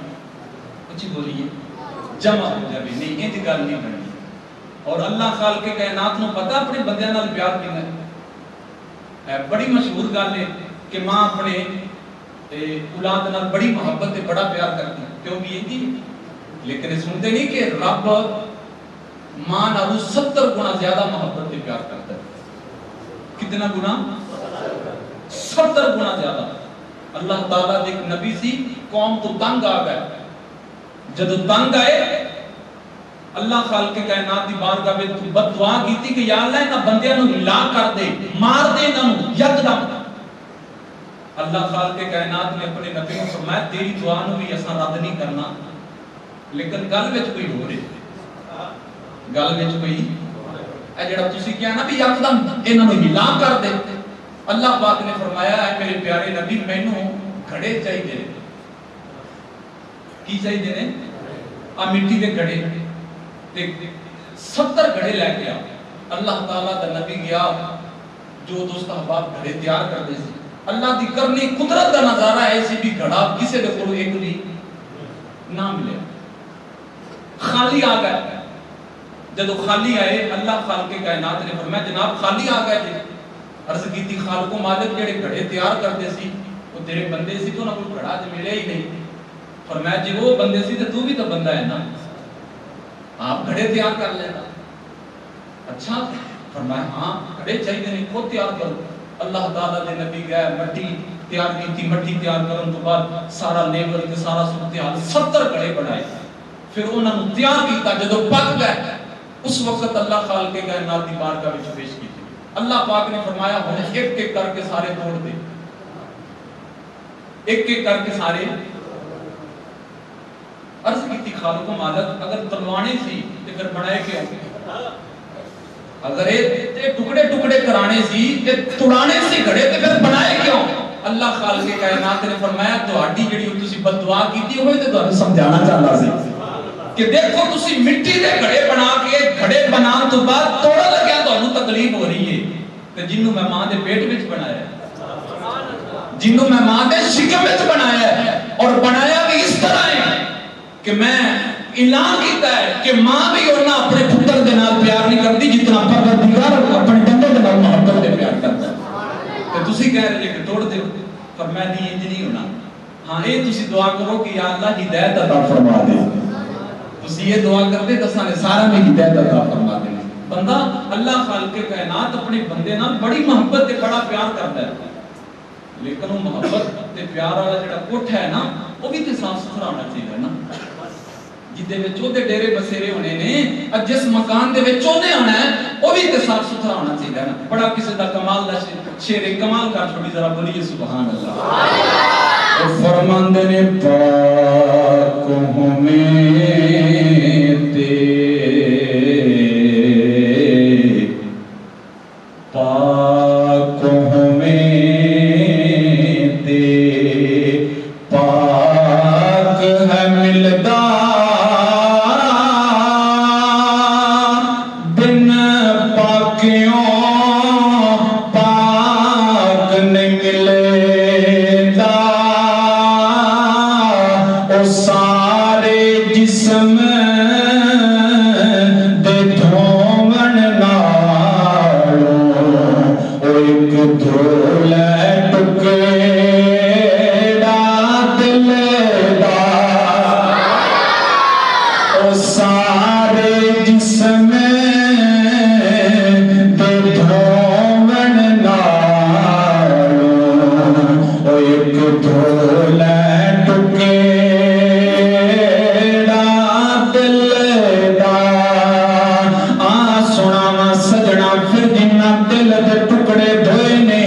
اچھی بولیے جمع ہو جاوے. نہیں یہ گل نہیں بنی. اور اللہ خالق کائنات نو پتہ اپنے بندیاں نال پیار کینا ہے. بڑی مشہور گل ہے کہ ماں اپنے اولاد نال بڑی محبت تے بڑا پیار کرتی ہے, کیوں بھی یہ لیکن سنتے نہیں کہ رب ماں نالوں 70 گنا زیادہ محبت تے پیار کرتا ہے. کتنا گنا؟ 70 گنا زیادہ. اللہ تعالیٰ دے ایک نبی سی, قوم تو تنگ آ گئے. جدو تنگ آئے اللہ خالق کائنات دی بارگاہ وچ بد دعا کیتی کہ یا اللہ انہاں بندیاں نو ہلا کر دے, مار دے انہاں نو یکدم. اللہ خالق کائنات نے اپنے نبی کو فرمایا تیری دعا نو بھی اساں رد نہیں کرنا, لیکن گل وچ کوئی ہو رہی, گل وچ کوئی اے جڑا تسی کہیا نا بھی یکدم انہاں نو ہلا کر دے. اللہ پاک نے فرمایا اے میرے پیارے نبی مینوں گھڑے چاہیے. کی چاہیے نے؟ آ مٹی دے گھڑے تے 70 گھڑے لے کے آ. اللہ تعالیٰ دا نبی گیا, جو دوست احباب گھڑے تیار کرتے سی, اللہ دی کرنی قدرت دا نظارہ ایسی بھی گھڑا کسے دے کولوں ایک بھی نہ ملے, خالی آ گئے. جدو خالی آئے اللہ خالق کائنات نے فرمایا جناب خالی آ گئے جی. عرض کیتی خالق و مالک جڑے گھڑے تیار کرتے سی وہ تیرے بندے سی تو نہ کوئی کھڑا تے ملے ہی نہیں. فرمایا جی وہ بندے سی تے تو بھی تو بندہ ہے نا, آپ گھڑے تیار کر لینا. اچھا فرمایا ہاں گھڑے چاہیے نہیں, خود تیار کرو. اللہ تعالیٰ دے نبی گئے, مٹی تیار کی تھی, مٹی تیار کرنے تو بعد سارا لیبر تے سارا صورتحال 70 گھڑے بنائے. پھر انہوں نے تیار کیتا, جدو پک گئے اس وقت اللہ خالق کائنات دی بارگاہ وچ پیش کی. اللہ پاک نے فرمایا ہن ایک ایک کر کے سارے توڑ دے, ایک ایک کر کے سارے. عرض کی تھی خالق و مالک اگر تلوانے سی تے پھر بنائے کیوں؟ اگر یہ ٹکڑے ٹکڑے کرانے سی تے توڑانے سی گھڑے تے پھر بنائے کیوں؟ اللہ خالق کائنات نے فرمایا تہاڈی جڑی تسی بد دعا کیتی ہوئے تے تانوں سمجھانا چاہتا سی کہ دیکھو تسی مٹی دے گھڑے بنا کے گھڑے بنان تو بعد توڑ لگیا تانوں تکلیف ہو رہی ہے, تے جنوں میں ماں دے پیٹ وچ بنایا ہے, جنوں میں ماں دے شکم وچ بنایا ہے, اور بنایا بھی اس طرح ہے کہ میں اعلان کیتا ہے کہ ماں بھی انہاں اپنے پتر دے نال پیار نہیں کرتی جتنا پروردگار اپنے بندے دے نال محبت دے پیار کرتا ہے. تے تسی کہہ رہے کہ توڑ دے, پر میں نہیں انج نہیں ہونا. ہاں اے تسی دعا کرو کہ یا اللہ ہدایت عطا فرما دے. تسی یہ دعا کر دے تساں نے سارا میں ہدایت عطا فرما دے. بندہ اللہ خالق کائنات اپنے بندے نال بڑی محبت تے بڑا پیار کرتا ہے, لیکن وہ محبت تے پیار والا جڑا کوٹھ ہے نا وہ بھی تے صاف ستھرا ہونا چاہیے نا. جدے وچ اوہدے ڈیرے بسیرے ہونے نے, جس مکان دے وچ اوہنے ہونا ہے وہ بھی تے صاف ستھرا ہونا چاہیے نا. بڑا کسی دا کمال دا شیر کمال کر چھوڑی, ذرا بولیے سبحان اللہ. وہ فرماندے نے پاک ہوں میں پاک ہوں میں پاک ہے ملدا بن پاکیوں پاک نہیں ملدا. او سارے جسم دے دھومن نالوں او ایک دھول ٹکڑا دل دا. او سارے جسم دے دھومن نالوں او ایک دھول ٹکڑا دل دا. آ سنا سجنا پھر جنہ دل دے ٹکڑے دھوئے نے,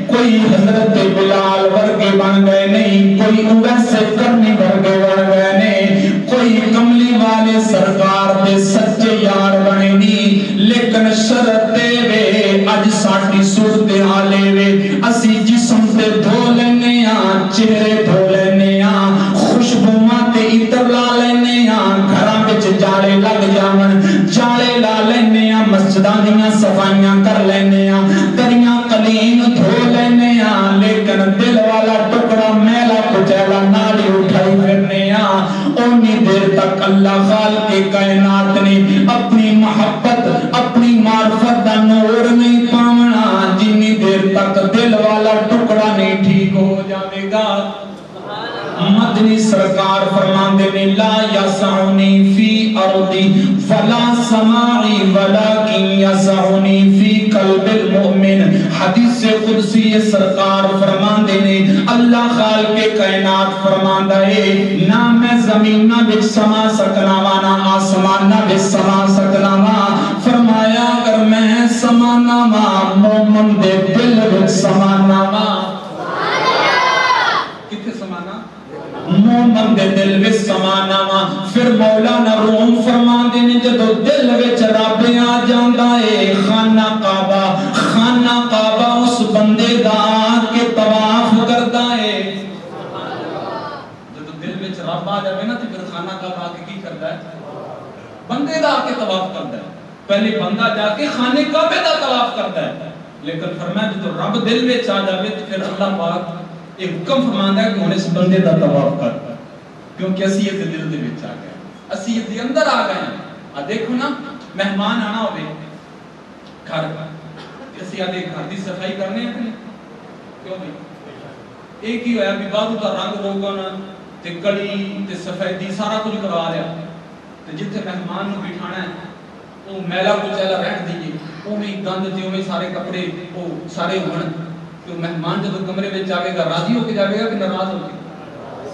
کوئی حضرت بلال ورگے بن گئے نہیں, کوئی ویسے کرنی ورگے بن گئے نہیں, کوئی کملی والے سرکار دے سچے یار بنے نہیں. لیکن شرط وے اج ساڈی صورتحال وے اسی جسم تے دھو لینے ہاں, چہرے دھو لینے ہاں, خوشبواں تے عطر لا لینے ہاں, گھراں وچ جالے لگ جاون جالے لا لینے ہاں, مسجداں دیاں صفائیاں کر لینے ہاں, دریاں قلیم دھو لینے ہاں, لیکن دل والا ٹکڑا میلا کچیلا نالی اٹھائی پھرنے ہاں. اونی دیر تک اللہ خالق کائنات نے اپنی محبت اپنی معرفت دا نور نہیں پاونا جنی دیر تک دل والا ٹکڑا نہیں ٹھیک ہو جاوے گا. مدنی سرکار فرماندے نے لا یسعنی فی ارضی ولا سماعی ولکن یسعنی فی قلب المؤمن. حدیث قدسی سرکار فرماندے نے اللہ خالق کائنات فرماندا ہے نہ میں زمین وچ سما سکنا وا نہ آسمان وچ سما سکنا وا. فرمایا اگر میں سمانا وا مومن دے دل وچ سمانا وا. کتھے سمانا؟ مومن دے دل وچ سمانا وا. پھر مولانا روم فرماندے نے جدو دل وچ رب آ جاندا ہے خانہ کعبہ اس بندے دا کے طواف کردا ہے. جدو دل وچ رب آ جاوے نا تے پھر خانہ کعبہ کے کی کردا ہے؟ بندے دا آ کے طواف کردا ہے. پہلے بندہ جا کے خانے کعبے دا طواف کردا ہے, لیکن فرمایا جدو رب دل وچ آ جاوے تے پھر اللہ پاک ایک حکم فرماندا ہے کہ ہن اس بندے دا طواف کر, کیونکہ اسی اس دل دے وچ آ گئے, اسی اس دے اندر آ گئے. آ دیکھو نا مہمان آنا ہوے گھر, اسی آدھے گھر دی صفائی کرنے ہیں کیوں بھائی ایک ہی ہویا بھی باہر کا رنگ روگن تے کڑی تے سفیدی سارا کچھ کروا لیا تے جتھے مہمان نو بٹھانا ہے وہ میلا کچیلا رہن دیجیے اوویں گند تے اوویں سارے کپڑے وہ سارے ہون کہ مہمان جب کمرے میں جاوے گا راضی ہو کے جاوے گا کہ ناراض ہو کے؟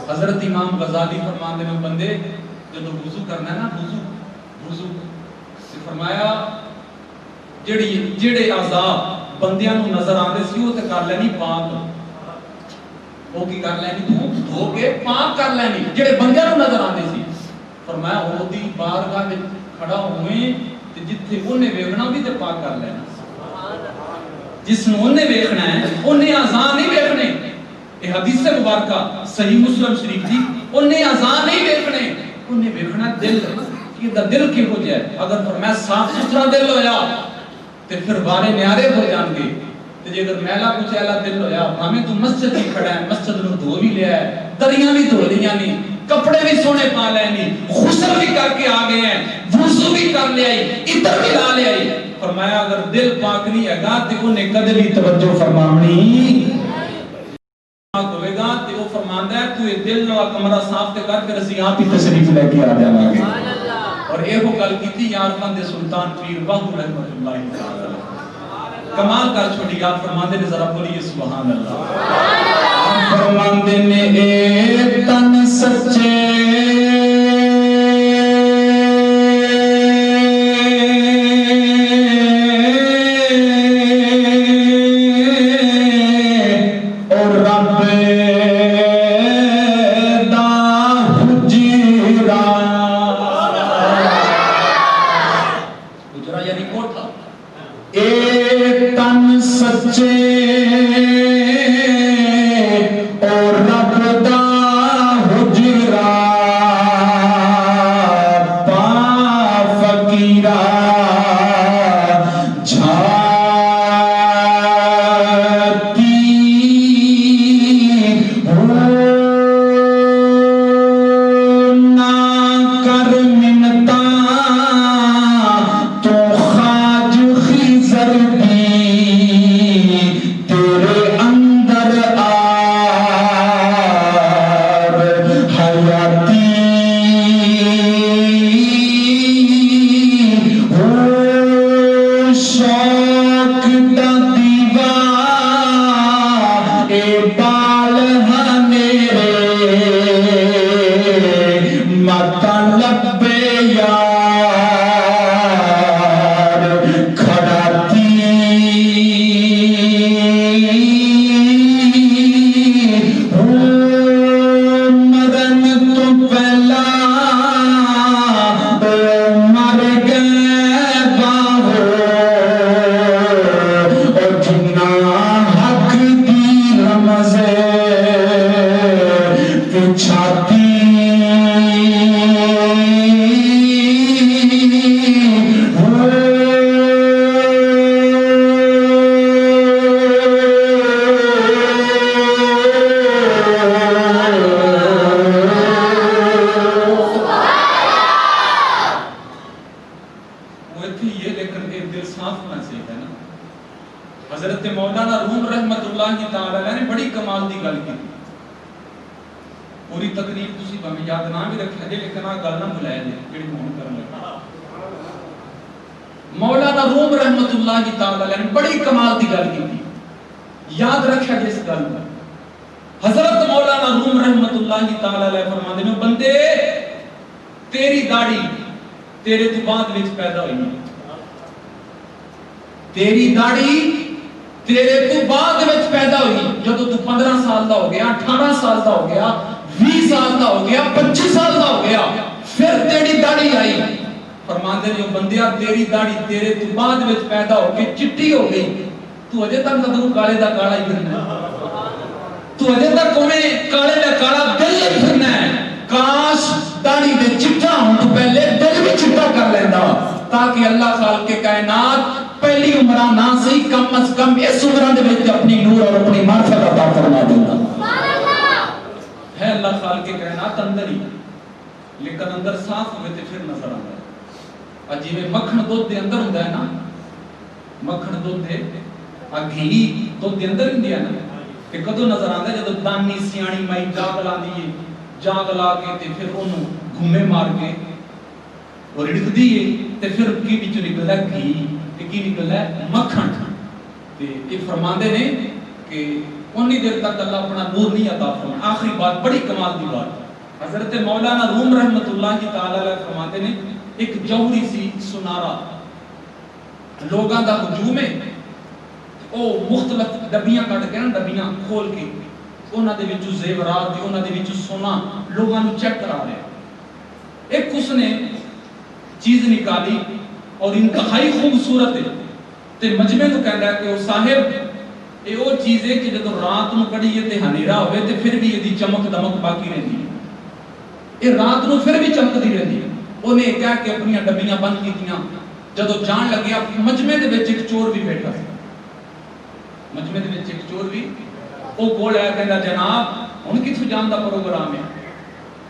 حضرت امام غزالی فرماندے نے بندے جب وضو کرنا ہے نا وضو فرمایا جڑے اعضاء بندیاں نو نظر آندے سی وہ تے کر لینی پاک وہ کی کر لینی تو دھو کے پاک کر لینی جڑے بندیاں نو نظر آندے سی فرمایا او دی بارگاہ وچ کھڑا ہوئے تے جتھے اونے ویکھنا بھی تے پاک کر لینا جس نو اونے ویکھنا ہے اونے اعضاء نہیں ویکھنے یہ حدیث مبارکہ صحیح مسلم شریف دی اونے اعضاء نہیں ویکھنے اونے ویکھنا دل کہ دا دل کی ہو جائے اگر فرمایا صاف ستھرا دل ہویا تے پھر بارے نیارے ہو جان گے تے جے اگر میلا کچیلا دل ہویا ہمیں تو مسجد ہی کھڑا ہے مسجد نو دھو بھی لیا ہے دریاں بھی دھو لیاں نہیں کپڑے بھی سونے پا لے نہیں غسل بھی کر کے آ گئے ہیں وضو بھی کر لیا عطر بھی لا لیا فرمایا اگر دل پاک نہیں ہے گا تے انہیں کدے بھی توجہ فرمانی پاک ہوئے گا تے وہ فرماندا ہے تو یہ دل والا کمرہ صاف تے کر پھر اسی آپ ہی تشریف لے کے آ جاواں گے اور یہ وہ گل کیتی یار بندے سلطان پیر باہو رحمۃ اللہ تعالی کمال کر چھوڑی آپ فرماندے نے ذرا بولیے سبحان اللہ آپ فرماندے نے اے تن سچے مولانا روم رحمت اللہ تعالی نے بڑی کمال دی گل کی یاد رکھا جس گل حضرت مولانا روم رحمت اللہ تعالی فرماندے نے بندے تیری داڑھی تیرے تو بعد وچ پیدا ہوئی تیری داڑھی تیرے تو بعد وچ پیدا ہوئی جدوں تو 15 سال دا ہو گیا 18 سال دا ہو گیا 20 سال دا ہو گیا 25 سال دا ہو گیا پھر تیری داڑھی آئی فرماندے نے بندیا تیری داڑھی تیرے تو بعد وچ پیدا ہو کے چٹی ہو گئی تو اجے تک کدوں کالے دا کالا ہی پھرنا تو اجے تک کونے کالے دا کالا دل ہی پھرنا ہے کاش داڑھی دے چٹا ہون تو پہلے دل بھی چٹا کر لیندا تاکہ اللہ خالق کے کائنات پہلی عمرہ نہ صحیح کم از کم اس عمرہ دے وچ اپنی نور اور اپنی معرفت عطا فرما دیندا سبحان اللہ ہے اللہ خالق کے کائنات اندر ہی لیکن اندر صاف ہوئے تے پھر نظر آندا ہے جی میں مکھن دودھ دے اندر ہوندا ہے نا مکھن دودھ دے گھی دودھ دے اندر ہندی ہے نا کہ کدو نظر آتا ہے جب دانی سیانی مائی جاگ لا دیے، جاگ لا کے تے پھر انہوں گھومے مار کے اور رڑک دیے تے پھر کی بچوں نکلتا ہے گھی تے کی نکلتا ہے مکھن تے یہ فرماندے نے کہ انی دیر تک اللہ اپنا نور نہیں عطا فرماتا۔ آخری بات بڑی کمال دی بات، حضرت مولانا روم رحمت اللہ تعالی علیہ فرماتے نے ایک جوہری سی سنارا لوگاں دا ہجوم ہے، او مختلف ڈبیاں کٹ کے نا ڈبیاں کھول کے انہاں دے وچوں زیورات تے انہاں دے وچوں سونا لوگاں نوں چیک کرا رہے۔ ایک اس نے چیز نکالی اور انتہائی خوبصورت ہے تے مجمع تو کہندا ہے کہ او صاحب یہ وہ چیز ہے کہ جب رات نو کڑیے تے ہنیرا ہوئے تے پھر بھی یہ چمک دمک باقی رہتی ہے، یہ رات نو پھر بھی چمکتی رہتی ہے۔ انہیں کہہ کے اپنی ڈبیاں بند کیتیاں، جدو جان لگیا مجمع دے وچ ایک چور بھی بیٹھا سی، مجمع دے وچ ایک چور بھی او کول آیا کہندا جناب ہن کتھوں جان دا پروگرام ہے،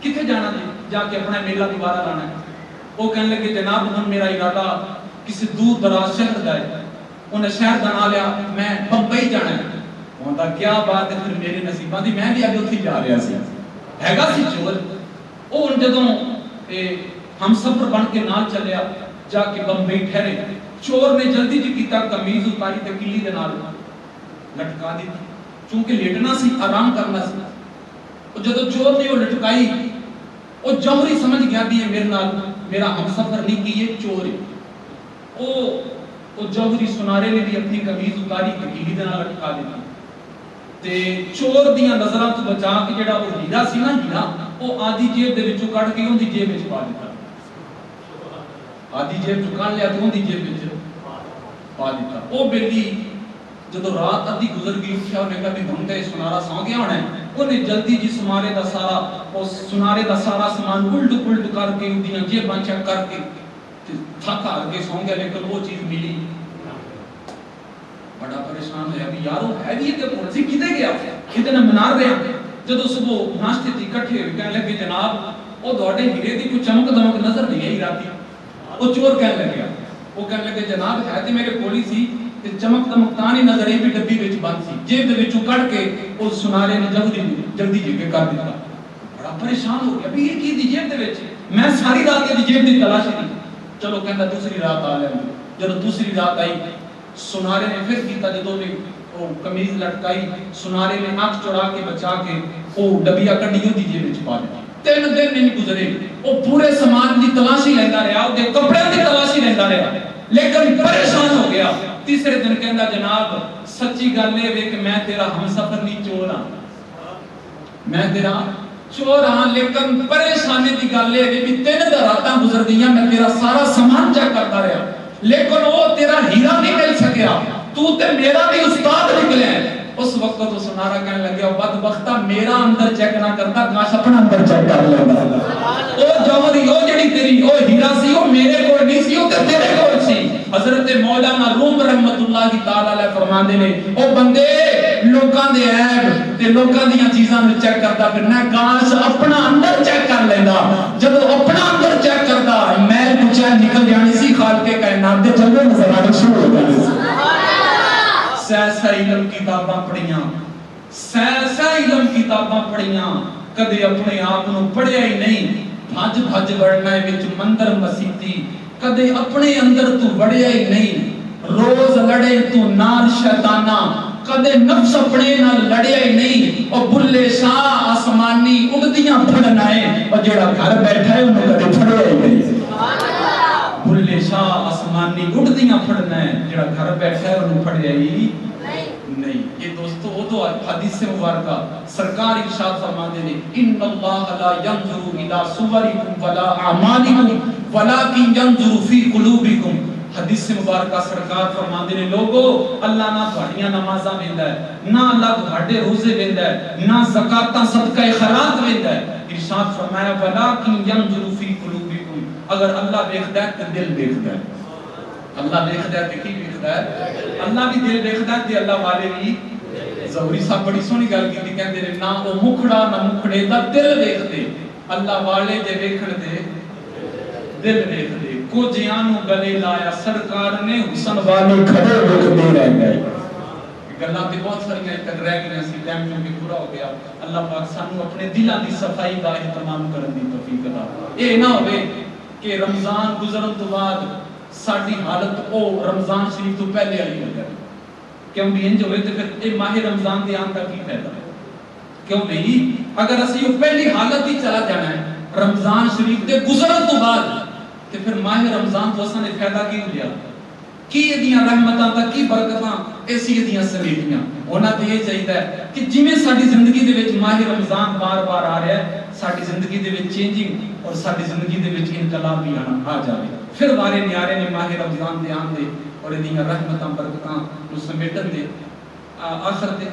کتھے جانا جی جا کے اپنا میلہ دوبارہ لانا ہے؟ وہ کہنے لگے جناب ہن میرا ارادہ کسی دور دراز شہر دا ہے، انہیں شہر دا نام لیا میں بمبئی جانا ہے۔ وہاں دا کیا بات ہے پھر میرے نصیباں دی، میں بھی آگے اتھی جا رہا سی، ہیگا سی چور۔ او ان جدوں ہم سفر بن کے نال چلیا جا کے بمبئی ٹھہرے، چور نے جلدی جی کیتا قمیض اتاری تے کلی دے نال لٹکا دی، چونکہ لیٹنا سی آرام کرنا سی۔ او جدوں چور نے وہ لٹکائی او جوہری سمجھ گیا بھی یہ میرے نال میرا ہم سفر نہیں کی یہ چور ہے۔ او جوہری سنارے نے بھی اپنی قمیض اتاری تے کلی دے نال لٹکا دی تے چور دیاں نظراں تو بچا کے جڑا وہ ہیرا سی نا ہیرا او آدھی جیب دے وچوں کڈ کے اون دی جیب وچ پا دتا، آدھی جیب چکان لیا تو اون دی جیب وچ پا دتا۔ او بیلی جدو رات ادھی گزر گئی اٹھیا انہیں کہا بھی ہن تے سنارا سو گیا ہونا ہے، انہیں جلدی جی سنارے دا سارا سامان الٹ پلٹ کر کے اندیاں جیباں چیک کر کے تھک ہار کے سو گیا، لیکن وہ چیز ملی۔ بڑا پریشان ہویا بھی یارو ہے بھی یہ کون سی کدے گیا اتنا منار رہے ہیں۔ جدو صبح ناشتے تے اکٹھے ہوئے کہنے لگے جناب او تہاڈے ہیرے دی کوئی چمک دمک نظر نہیں آئی راتی۔ او چور کہنے لگا، وہ کہنے لگے جناب ہے تے میرے کول ہی سی تے چمک دمک تاں نہیں نظر آئی بھی ڈبی وچ بند سی، جیب دے وچوں کڈ کے او سنارے نے جلدی جی کے کر دتا۔ بڑا پریشان ہو گیا بھی یہ کی دی جیب دے وچ، میں ساری رات دی جیب دی تلاشی دی۔ چلو کہندا دوسری رات آ لیں، جب دوسری رات آئی سنارے نے پھر کیتا، جدوں نے او قمیض لٹکائی سنارے نے آنکھ چڑا کے بچا کے او ڈبیا کڈیوں دی جیب وچ پا دتی۔ 3 دن نہیں گزرے او پورے سامان دی تلاشی لیندا رہیا، او دے کپڑے دی تلاشی لیندا رہیا، لیکن پریشان ہو گیا۔ تیسرے دن کہندا جناب سچی گل اے کہ میں تیرا ہم سفر نہیں چور ہاں، میں تیرا چور ہاں، لیکن پریشانی دی گل اے کہ 3 راتاں گزر گئیاں میں تیرا سارا سامان چیک کرتا رہیا، لیکن وہ تیرا ہیرا نہیں مل سکیا، تو تے میرا بھی استاد نکلے ہیں۔ اس وقت تو سنارا کہنے لگیا بدبختہ میرا اندر چیک نہ کرتا کاش اپنا اندر چیک کر لیتا۔ او جوہری او جڑی تیری او ہیرا سی او میرے کول نہیں سی، او تے تیرے کول سی۔ حضرت مولانا روم رحمت اللہ تعالی علیہ فرماندے نے او بندے لوکاں دے عیب تے لوکاں دیاں چیزاں نوں چیک کردا پھرنا، کاش اپنا اندر چیک کر لیندا۔ جدوں اپنا اندر چیک کردا محل کچھ نکل جانی سی، خالق کائنات دے جلوے نظر آنے شروع ہو جانے سی۔ سہ علم کتاباں پڑھیاں، سہ علم کتاباں پڑھیاں، کدے اپنے آپ نو پڑھیا ہی نہیں، بھج بھج وڑنا وچ مندر مسیتی، کدے اپنے اندر تو وڑیا ہی نہیں، روز لڑے تو نال شیطانہ، کدے نفس اپنے نال لڑیا ہی نہیں، او بلے شاہ آسمانی اڑدیاں پھڑنا ہے، اور جڑا گھر بیٹھا ہے انہوں کدے پھڑیا ہی نہیں۔ بلے شاہ آسمانی اڑدیاں پھڑنا ہے، جڑا گھر بیٹھا ہے انہوں پھڑیا ہی نہیں۔ یہ دوستو وہ تو حدیث مبارکہ سرکار ارشاد فرماتے ہیں ان اللہ لا ينظر الى صورکم ولا اعمالکم ولکن ينظر فی قلوبکم۔ حدیث مبارکہ سرکار فرماتے ہیں لوگو اللہ نہ تہاڈیاں نمازاں ویندا ہے، نہ اللہ تہاڈے روزے ویندا ہے، نہ زکاتاں صدقہ خیرات ویندا ہے۔ ارشاد فرمایا ولکن ينظر فی قلوبکم، اگر اللہ دیکھدا ہے تے دل دیکھدا ہے۔ اللہ دیکھدا ہے تے کی دیکھدا ہے؟ اللہ بھی دل دیکھدا ہے تے اللہ والے بھی۔ ظہوری صاحب بڑی سونی گل کیتی، کہندے نے نہ او مکھڑا نہ مکھڑے دا دل دیکھدے، اللہ والے دے ویکھن دے دل دیکھدے۔ کجھیاں نوں گلے لایا سرکار نے حسن والے کھڑے ویکھدے رہ گئے۔ گلاں تے بہت ساری تک رہ گئی سی، ٹائم کیونکہ پورا ہو گیا. اللہ پاک سانو اپنے دلاں دی صفائی دا اہتمام کرن دی توفیق عطا. اے نہ ہوے کہ رمضان گزرن تو بعد ساری حالت او رمضان شریف تو پہلے والی ہو جائے. کیوں بھی انج ہوئے تو پھر اے ماہ رمضان دے آن کا کی فائدہ ہے؟ کیوں بھی اگر اسی وہ پہلی حالت ہی چلا جانا ہے رمضان شریف دے گزرن تو بعد تو پھر ماہ رمضان تو اساں نے فائدہ کی لیا کی ادیاں رحمتاں تا کی برکتاں ایسی ادیاں سمیٹیاں ہونا تے یہ چاہیے کہ جویں ساری زندگی دے وچ ماہ رمضان بار بار آ رہا ہے ساری زندگی دے وچ چینجنگ اور ساری زندگی دے وچ انقلاب بھی آ جائے. پھر وارے نیارے نے ماہ رمضان دے آن دے اور ادیاں رحمتاں برکتاں نو سمیٹن دے آخر دے